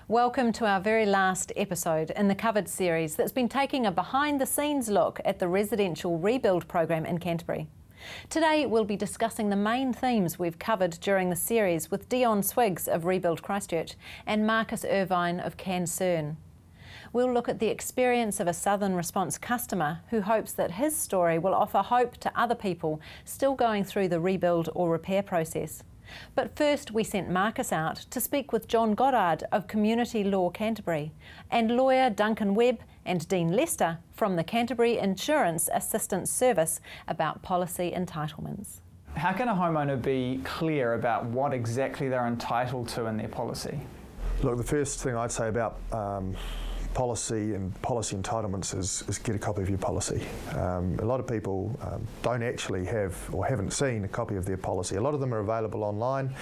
Welcome to our very last episode in the Covered series that's been taking a behind-the-scenes look at the residential rebuild program in Canterbury. Today we'll be discussing the main themes we've covered during the series with Dion Swiggs of Rebuild Christchurch and Marcus Irvine of CanCern. We'll look at the experience of a Southern Response customer who hopes that his story will offer hope to other people still going through the rebuild or repair process. But first we sent Marcus out to speak with John Goddard of Community Law Canterbury and lawyer Duncan Webb and Dean Lester from the Canterbury Insurance Assistance Service about policy entitlements. How can a homeowner be clear about what exactly they're entitled to in their policy? Look, the first thing I'd say about policy and policy entitlements is get a copy of your policy. A lot of people don't actually have or haven't seen a copy of their policy. A lot of them are available online,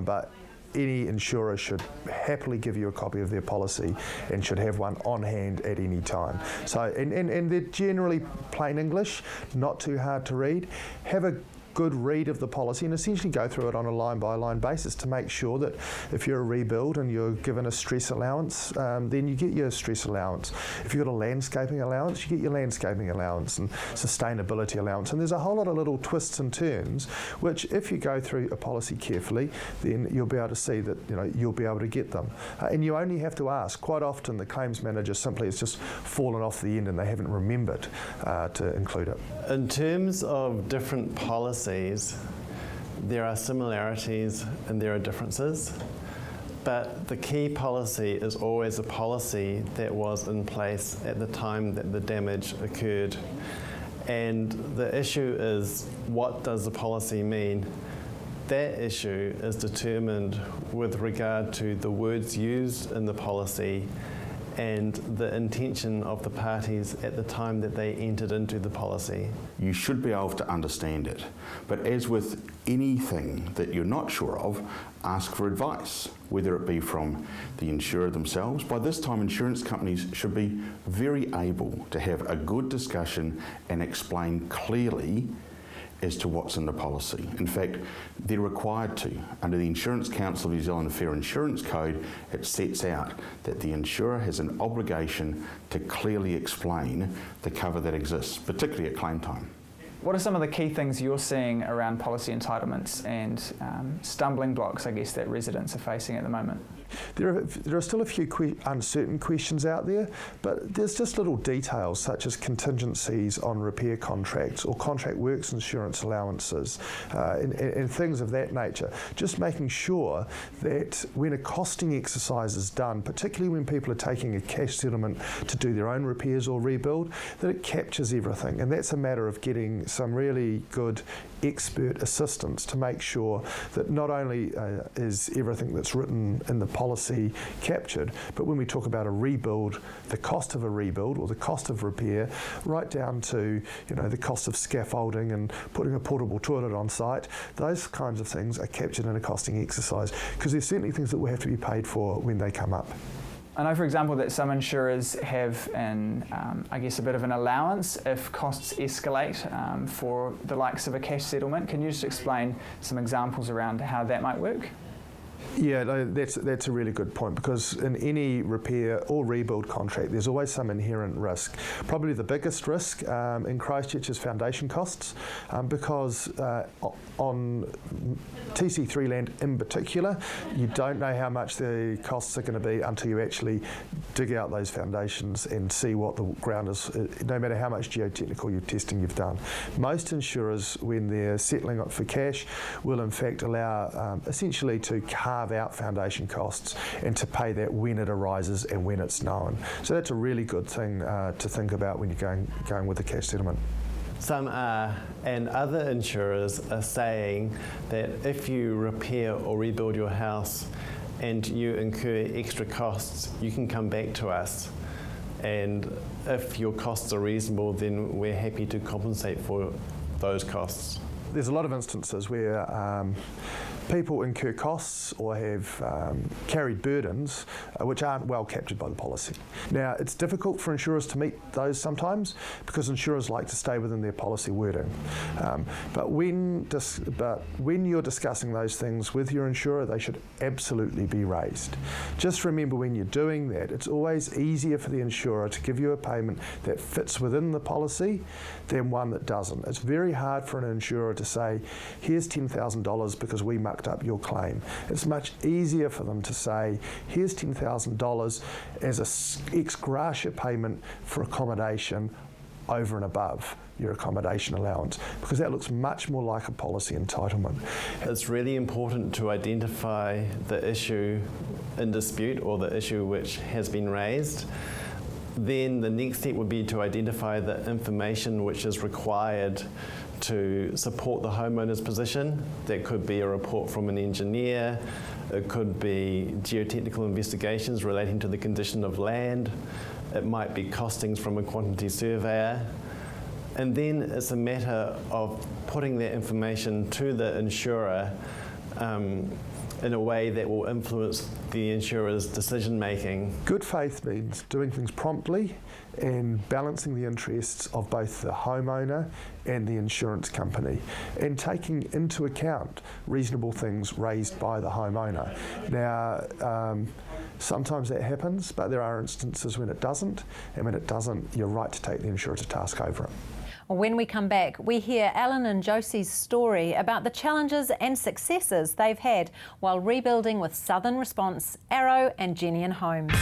but any insurer should happily give you a copy of their policy and should have one on hand at any time. So, and they're generally plain English, not too hard to read. Have a good read of the policy and essentially go through it on a line-by-line basis to make sure that if you're a rebuild and you're given a stress allowance, then you get your stress allowance. If you've got a landscaping allowance, you get your landscaping allowance and sustainability allowance. And there's a whole lot of little twists and turns, which if you go through a policy carefully, then you'll be able to see that you'll be able to get them. And you only have to ask. Quite often the claims manager simply has just fallen off the end and they haven't remembered to include it. In terms of different policies, there are similarities and there are differences, but the key policy is always a policy that was in place at the time that the damage occurred. And the issue is, what does the policy mean? That issue is determined with regard to the words used in the policy and the intention of the parties at the time that they entered into the policy. You should be able to understand it, but as with anything that you're not sure of, ask for advice, whether it be from the insurer themselves. By this time, insurance companies should be very able to have a good discussion and explain clearly as to what's in the policy. In fact, they're required to. Under the Insurance Council of New Zealand Fair Insurance Code, it sets out that the insurer has an obligation to clearly explain the cover that exists, particularly at claim time. What are some of the key things you're seeing around policy entitlements and stumbling blocks, I guess, that residents are facing at the moment? There are still a few uncertain questions out there, but there's just little details such as contingencies on repair contracts or contract works insurance allowances and things of that nature. Just making sure that when a costing exercise is done, particularly when people are taking a cash settlement to do their own repairs or rebuild, that it captures everything. And that's a matter of getting some really good expert assistance to make sure that not only is everything that's written in the policy captured, but when we talk about a rebuild, the cost of a rebuild or the cost of repair, right down to the cost of scaffolding and putting a portable toilet on site, those kinds of things are captured in a costing exercise, because there's certainly things that will have to be paid for when they come up. I know, for example, that some insurers have a bit of an allowance if costs escalate for the likes of a cash settlement. Can you just explain some examples around how that might work? Yeah, no, that's a really good point, because in any repair or rebuild contract there's always some inherent risk. Probably the biggest risk in Christchurch is foundation costs, because on TC3 land in particular, you don't know how much the costs are going to be until you actually dig out those foundations and see what the ground is, no matter how much geotechnical testing you've done. Most insurers, when they're settling up for cash, will in fact allow essentially to carve out foundation costs and to pay that when it arises and when it's known. So that's a really good thing to think about when you're going with a cash settlement. Some are, and other insurers are saying that if you repair or rebuild your house and you incur extra costs, you can come back to us. And if your costs are reasonable, then we're happy to compensate for those costs. There's a lot of instances where people incur costs or have carried burdens which aren't well captured by the policy. Now, it's difficult for insurers to meet those sometimes because insurers like to stay within their policy wording. But when you're discussing those things with your insurer, they should absolutely be raised. Just remember, when you're doing that, it's always easier for the insurer to give you a payment that fits within the policy than one that doesn't. It's very hard for an insurer to say, here's $10,000 because we mucked up your claim. It's much easier for them to say, here's $10,000 as a ex gratia payment for accommodation over and above your accommodation allowance, because that looks much more like a policy entitlement. It's really important to identify the issue in dispute or the issue which has been raised. Then the next step would be to identify the information which is required to support the homeowner's position. That could be a report from an engineer, it could be geotechnical investigations relating to the condition of land, it might be costings from a quantity surveyor. And then it's a matter of putting that information to the insurer in a way that will influence the insurer's decision making. Good faith means doing things promptly and balancing the interests of both the homeowner and the insurance company, and taking into account reasonable things raised by the homeowner. Now, sometimes that happens, but there are instances when it doesn't, and when it doesn't, you're right to take the insurer to task over it. When we come back, we hear Alan and Josie's story about the challenges and successes they've had while rebuilding with Southern Response, Arrow and Genian Homes.